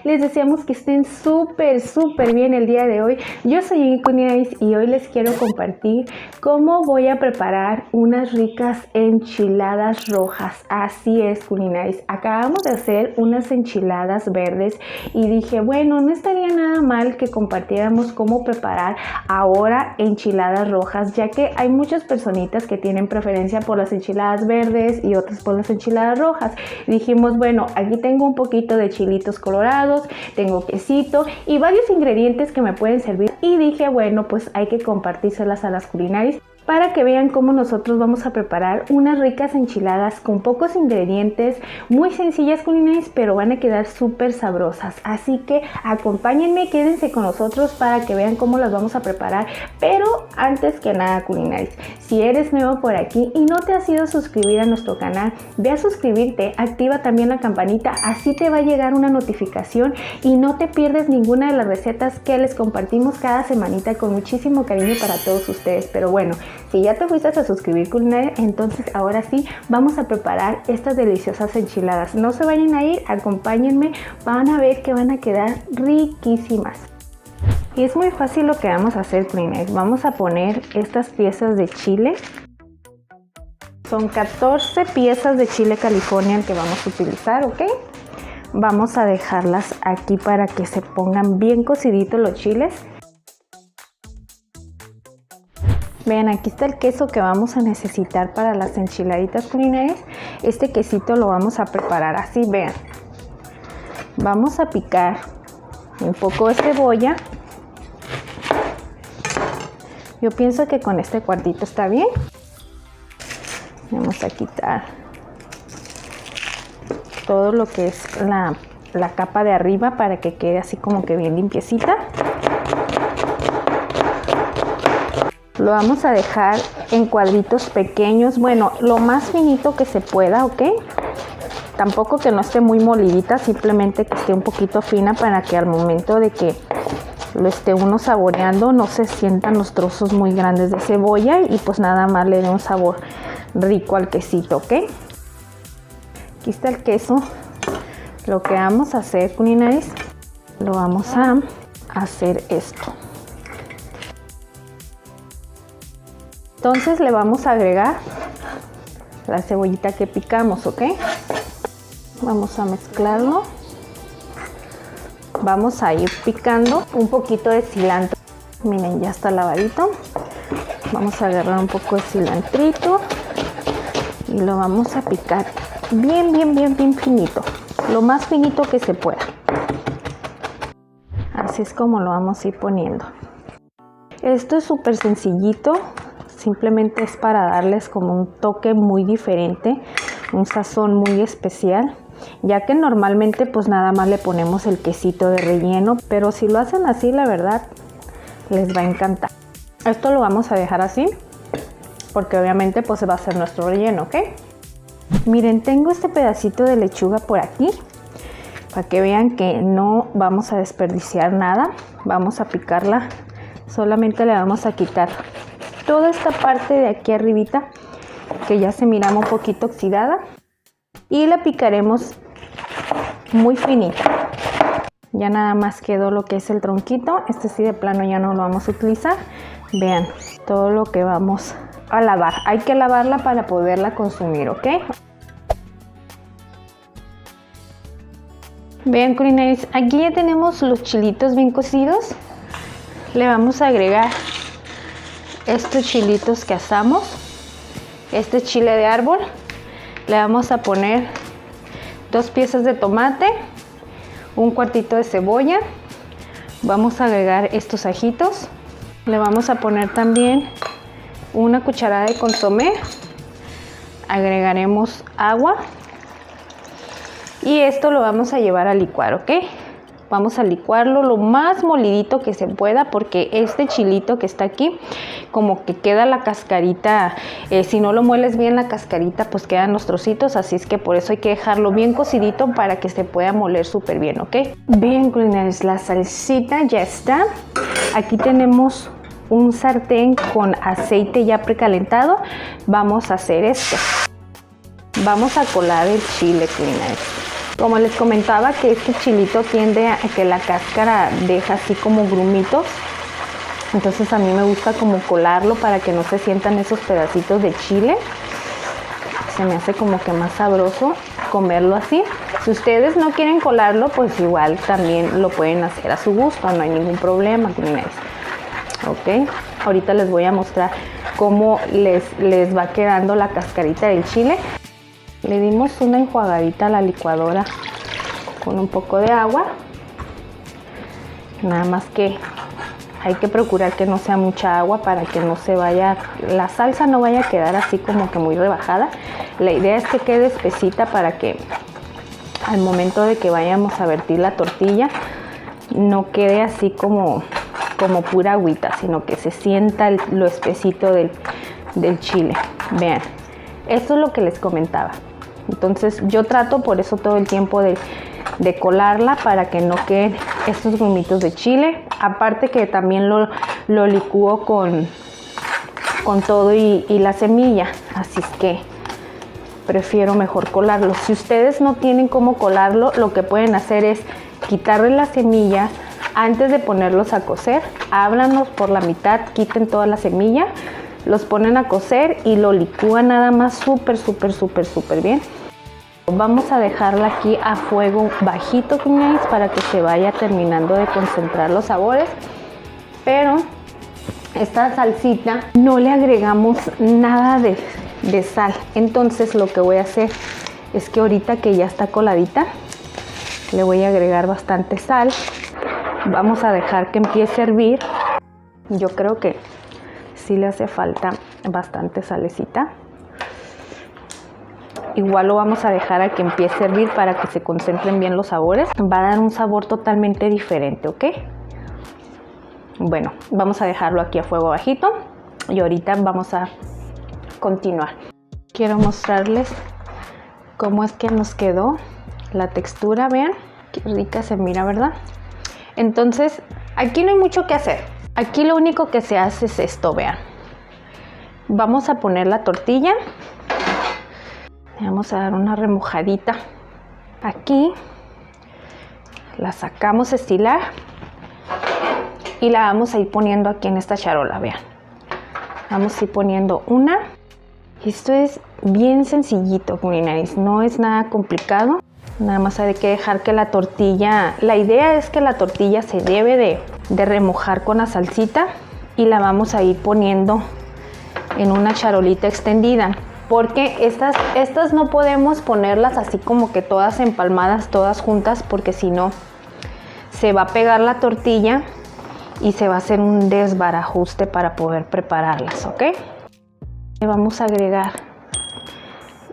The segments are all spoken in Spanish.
Les deseamos que estén súper bien el día de hoy. Yo soy Ingrid Culinarics y hoy les quiero compartir cómo voy a preparar unas ricas enchiladas rojas. Así es, Culinarics. Acabamos de hacer unas enchiladas verdes y dije, bueno, no estaría nada mal que compartiéramos cómo preparar ahora enchiladas rojas, ya que hay muchas personitas que tienen preferencia por las enchiladas verdes y otras por las enchiladas rojas. Dijimos, bueno, aquí tengo un poquito de chilitos colorados, tengo quesito y varios ingredientes que me pueden servir, y dije, bueno, pues hay que compartírselas a las Culinarics para que vean cómo nosotros vamos a preparar unas ricas enchiladas con pocos ingredientes, muy sencillas, Culinarics, pero van a quedar súper sabrosas. Así que acompáñenme, quédense con nosotros para que vean cómo las vamos a preparar. Pero antes que nada, Culinarics, si eres nuevo por aquí y no te has ido a suscribir a nuestro canal, ve a suscribirte, activa también la campanita, así te va a llegar una notificación y no te pierdes ninguna de las recetas que les compartimos cada semanita con muchísimo cariño para todos ustedes. Pero bueno, si ya te fuiste a suscribir, Culinarics, entonces ahora sí vamos a preparar estas deliciosas enchiladas. No se vayan a ir, acompáñenme, van a ver que van a quedar riquísimas. Y es muy fácil lo que vamos a hacer, Culinarics. Vamos a poner estas piezas de chile. Son 14 piezas de chile California que vamos a utilizar, ¿ok? Vamos a dejarlas aquí para que se pongan bien cociditos los chiles. Vean, aquí está el queso que vamos a necesitar para las enchiladitas, Culinarics. Este quesito lo vamos a preparar así, vean. Vamos a picar un poco de cebolla. Yo pienso que con este cuartito está bien. Vamos a quitar todo lo que es la capa de arriba para que quede así como que bien limpiecita. Lo vamos a dejar en cuadritos pequeños, bueno, lo más finito que se pueda, ¿ok? Tampoco que no esté muy molidita, simplemente que esté un poquito fina para que al momento de que lo esté uno saboreando no se sientan los trozos muy grandes de cebolla y pues nada más le dé un sabor rico al quesito, ¿ok? Aquí está el queso. Lo que vamos a hacer, Culinarics, lo vamos a hacer esto. Entonces le vamos a agregar la cebollita que picamos, ¿ok? Vamos a mezclarlo. Vamos a ir picando un poquito de cilantro. Miren, ya está lavadito. Vamos a agarrar un poco de cilantrito y lo vamos a picar bien finito. Lo más finito que se pueda. Así es como lo vamos a ir poniendo. Esto es súper sencillito. Simplemente es para darles como un toque muy diferente, un sazón muy especial, ya que normalmente pues nada más le ponemos el quesito de relleno, pero si lo hacen así, la verdad les va a encantar. Esto lo vamos a dejar así porque obviamente pues va a ser nuestro relleno, ¿ok? Miren, tengo este pedacito de lechuga por aquí para que vean que no vamos a desperdiciar nada. Vamos a picarla, solamente le vamos a quitar toda esta parte de aquí arribita que ya se mira un poquito oxidada y la picaremos muy finita. Ya nada más quedó lo que es el tronquito. Este sí de plano ya no lo vamos a utilizar. Vean todo lo que vamos a lavar. Hay que lavarla para poderla consumir, ¿ok? Vean, Culinarics, aquí ya tenemos los chilitos bien cocidos. Le vamos a agregar estos chilitos que asamos, este chile de árbol. Le vamos a poner 2 piezas de tomate, un cuartito de cebolla. Vamos a agregar estos ajitos. Le vamos a poner también una cucharada de consomé. Agregaremos agua y esto lo vamos a llevar a licuar, ¿ok? Vamos a licuarlo lo más molidito que se pueda, porque este chilito que está aquí como que queda la cascarita, si no lo mueles bien la cascarita pues quedan los trocitos, así es que por eso hay que dejarlo bien cocidito para que se pueda moler súper bien, ¿ok? Bien, Culinarics, la salsita ya está. Aquí tenemos un sartén con aceite ya precalentado. Vamos a hacer esto. Vamos a colar el chile, Culinarics. Como les comentaba que este chilito tiende a que la cáscara deja así como grumitos. Entonces a mí me gusta como colarlo para que no se sientan esos pedacitos de chile. Se me hace como que más sabroso comerlo así. Si ustedes no quieren colarlo, pues igual también lo pueden hacer a su gusto, no hay ningún problema. Ok, ahorita les voy a mostrar cómo les va quedando la cascarita del chile. Le dimos una enjuagadita a la licuadora con un poco de agua. Nada más que hay que procurar que no sea mucha agua para que no se vaya, la salsa no vaya a quedar así como que muy rebajada. La idea es que quede espesita para que al momento de que vayamos a vertir la tortilla no quede así como pura agüita, sino que se sienta lo espesito del chile. Vean, esto es lo que les comentaba. Entonces yo trato por eso todo el tiempo de colarla para que no queden estos grumitos de chile. Aparte que también lo licúo con todo y la semilla, así es que prefiero mejor colarlo. Si ustedes no tienen cómo colarlo, lo que pueden hacer es quitarle las semillas antes de ponerlos a cocer. Ábranlos por la mitad, quiten toda la semilla, los ponen a cocer y lo licúan nada más súper bien. Vamos a dejarla aquí a fuego bajito, cuñadas, para que se vaya terminando de concentrar los sabores. Pero esta salsita no le agregamos nada de sal. Entonces lo que voy a hacer es que ahorita que ya está coladita, le voy a agregar bastante sal. Vamos a dejar que empiece a hervir. Yo creo que sí le hace falta bastante salecita. Igual lo vamos a dejar a que empiece a hervir para que se concentren bien los sabores. Va a dar un sabor totalmente diferente, ¿ok? Bueno, vamos a dejarlo aquí a fuego bajito y ahorita vamos a continuar. Quiero mostrarles cómo es que nos quedó la textura. Vean, qué rica se mira, ¿verdad? Entonces, aquí no hay mucho que hacer. Aquí lo único que se hace es esto, vean. Vamos a poner la tortilla. Vamos a dar una remojadita aquí. La sacamos a estilar y la vamos a ir poniendo aquí en esta charola, vean. Vamos a ir poniendo una. Esto es bien sencillito, culinarios, no es nada complicado. Nada más hay que dejar que la tortilla, la idea es que la tortilla se debe de remojar con la salsita y la vamos a ir poniendo en una charolita extendida. Porque estas no podemos ponerlas así como que todas empalmadas, todas juntas, porque si no se va a pegar la tortilla y se va a hacer un desbarajuste para poder prepararlas, ¿ok? Le vamos a agregar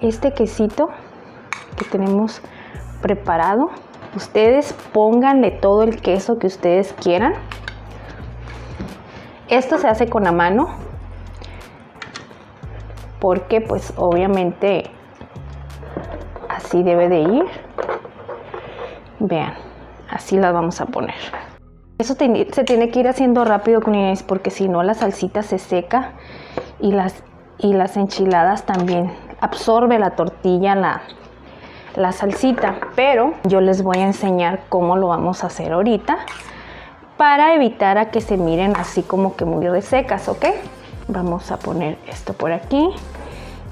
este quesito que tenemos preparado. Ustedes pónganle todo el queso que ustedes quieran. Esto se hace con la mano, porque pues obviamente así debe de ir. Vean, así las vamos a poner. Eso se tiene que ir haciendo rápido, porque si no la salsita se seca y las enchiladas también absorbe la tortilla la salsita. Pero yo les voy a enseñar cómo lo vamos a hacer ahorita para evitar a que se miren así como que muy resecas, ¿ok? Vamos a poner esto por aquí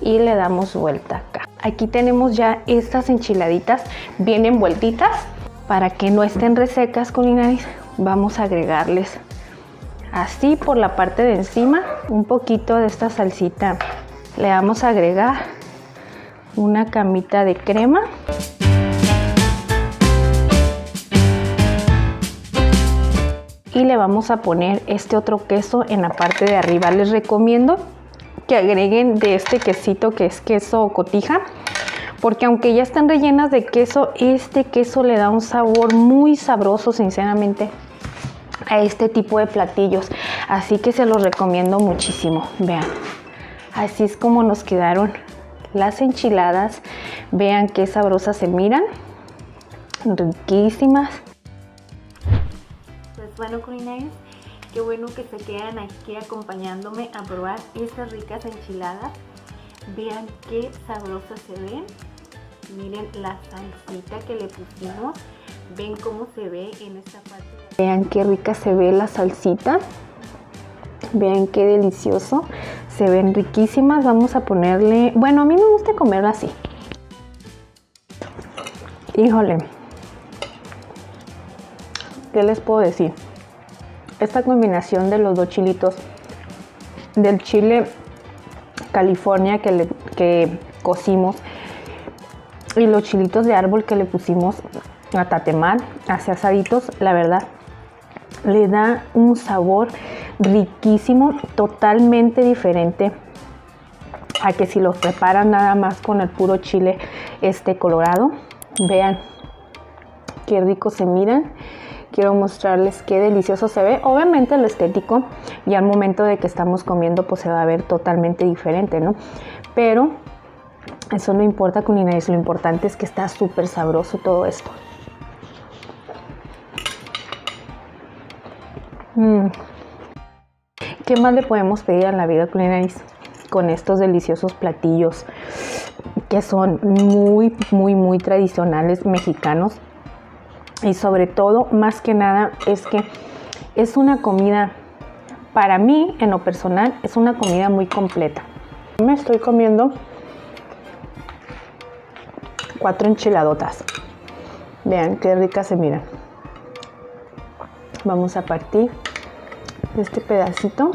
y le damos vuelta acá. Aquí tenemos ya estas enchiladitas bien envueltitas. Para que no estén resecas, culinarios, vamos a agregarles así por la parte de encima un poquito de esta salsita. Le vamos a agregar una camita de crema. Y le vamos a poner este otro queso en la parte de arriba. Les recomiendo que agreguen de este quesito, que es queso cotija, porque aunque ya están rellenas de queso, este queso le da un sabor muy sabroso, sinceramente, a este tipo de platillos. Así que se los recomiendo muchísimo. Vean, así es como nos quedaron las enchiladas. Vean qué sabrosas se miran, riquísimas. Pues bueno, culinarios, qué bueno que se quedan aquí acompañándome a probar estas ricas enchiladas. Vean qué sabrosas se ven. Miren la salsita que le pusimos. Ven cómo se ve en esta parte. Vean qué rica se ve la salsita. Vean qué delicioso. Se ven riquísimas. Vamos a ponerle... Bueno, a mí me gusta comerla así. Híjole. ¿Qué les puedo decir? Esta combinación de los dos chilitos, del chile California que cocimos y los chilitos de árbol que le pusimos a tatemar, hacia asaditos, la verdad le da un sabor riquísimo, totalmente diferente a que si los preparan nada más con el puro chile colorado. Vean qué rico se miran. Quiero mostrarles qué delicioso se ve. Obviamente lo estético y al momento de que estamos comiendo pues se va a ver totalmente diferente, ¿no? Pero eso no importa, Culinarios, lo importante es que está súper sabroso todo esto. ¿Qué más le podemos pedir a la vida, Culinarios, con estos deliciosos platillos que son muy, muy, muy tradicionales mexicanos? Y sobre todo, más que nada, es que es una comida, para mí, en lo personal, es una comida muy completa. Me estoy comiendo 4 enchiladotas. Vean qué ricas se miran. Vamos a partir este pedacito.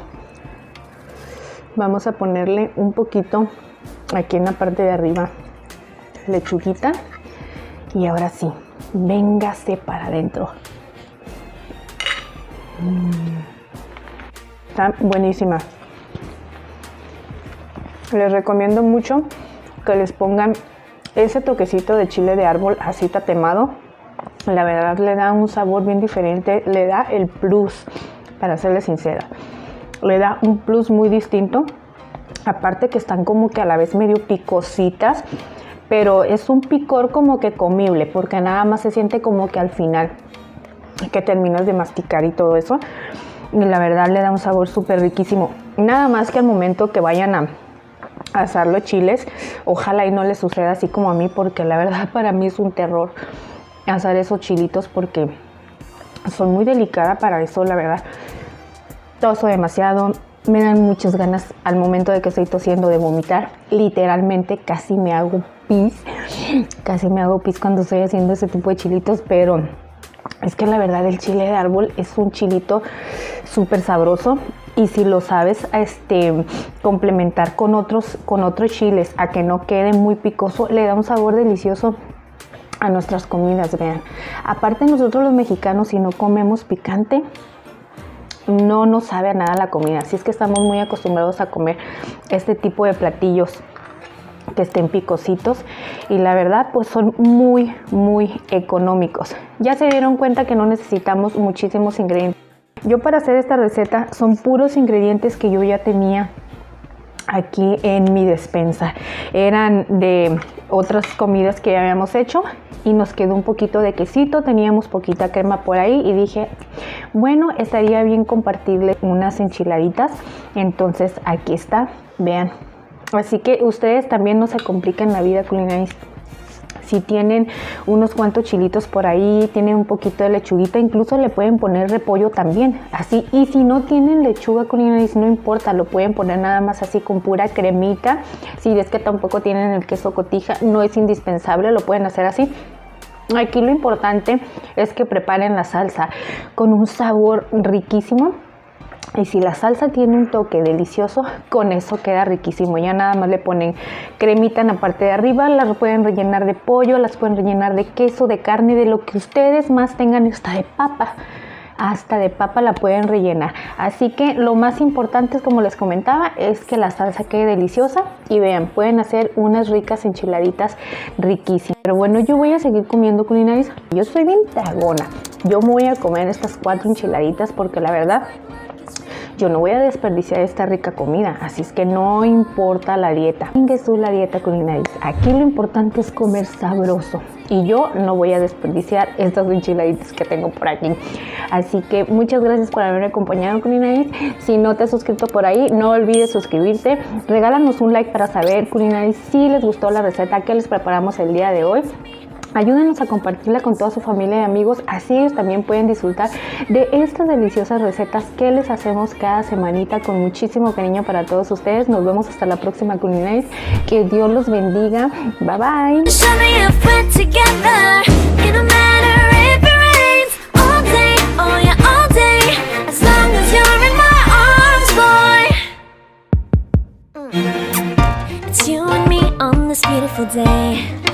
Vamos a ponerle un poquito aquí en la parte de arriba, lechuguita. Y ahora sí, véngase para adentro. Está buenísima. Les recomiendo mucho que les pongan ese toquecito de chile de árbol así tatemado. La verdad le da un sabor bien diferente, le da el plus, para serles sincera. Le da un plus muy distinto. Aparte que están como que a la vez medio picositas, pero es un picor como que comible, porque nada más se siente como que al final que terminas de masticar y todo eso. Y la verdad le da un sabor súper riquísimo. Nada más que al momento que vayan a asar los chiles, ojalá y no les suceda así como a mí, porque la verdad para mí es un terror asar esos chilitos, porque son muy delicadas para eso, la verdad. Toso demasiado. Me dan muchas ganas al momento de que estoy tosiendo de vomitar. Literalmente casi me hago pis. Casi me hago pis cuando estoy haciendo ese tipo de chilitos. Pero es que la verdad el chile de árbol es un chilito súper sabroso. Y si lo sabes complementar con otros chiles a que no quede muy picoso, le da un sabor delicioso a nuestras comidas. Vean. Aparte nosotros los mexicanos, si no comemos picante, no nos sabe a nada la comida. Así es que estamos muy acostumbrados a comer este tipo de platillos que estén picositos, y la verdad pues son muy, muy económicos. Ya se dieron cuenta que no necesitamos muchísimos ingredientes. Yo para hacer esta receta son puros ingredientes que yo ya tenía aquí en mi despensa. Eran de otras comidas que ya habíamos hecho y nos quedó un poquito de quesito, teníamos poquita crema por ahí y dije, bueno, estaría bien compartirle unas enchiladitas. Entonces aquí está, vean. Así que ustedes también no se compliquen la vida, Culinarios. Si tienen unos cuantos chilitos por ahí, tienen un poquito de lechuguita, incluso le pueden poner repollo también, así. Y si no tienen lechuga, Culinarios, no importa, lo pueden poner nada más así con pura cremita. Si es que tampoco tienen el queso cotija, no es indispensable, lo pueden hacer así. Aquí lo importante es que preparen la salsa con un sabor riquísimo. Y si la salsa tiene un toque delicioso, con eso queda riquísimo. Ya nada más le ponen cremita en la parte de arriba, las pueden rellenar de pollo, las pueden rellenar de queso, de carne, de lo que ustedes más tengan, hasta de papa la pueden rellenar. Así que lo más importante, como les comentaba, es que la salsa quede deliciosa. Y vean, pueden hacer unas ricas enchiladitas riquísimas. Pero bueno, yo voy a seguir comiendo, Culinarios. Yo soy bien tragona. Yo me voy a comer estas 4 enchiladitas porque la verdad yo no voy a desperdiciar esta rica comida, así es que no importa la dieta. Venga, la dieta, Culinarios. Aquí lo importante es comer sabroso. y yo no voy a desperdiciar estas enchiladitas que tengo por aquí. Así que muchas gracias por haberme acompañado, Culinaris. Si no te has suscrito por ahí, no olvides suscribirte. Regálanos un like para saber, Culinaris, si les gustó la receta que les preparamos el día de hoy. Ayúdenos a compartirla con toda su familia y amigos, así ellos también pueden disfrutar de estas deliciosas recetas que les hacemos cada semanita con muchísimo cariño para todos ustedes. Nos vemos hasta la próxima, Culinaris. Que Dios los bendiga. Bye bye. It's you and me on this beautiful day.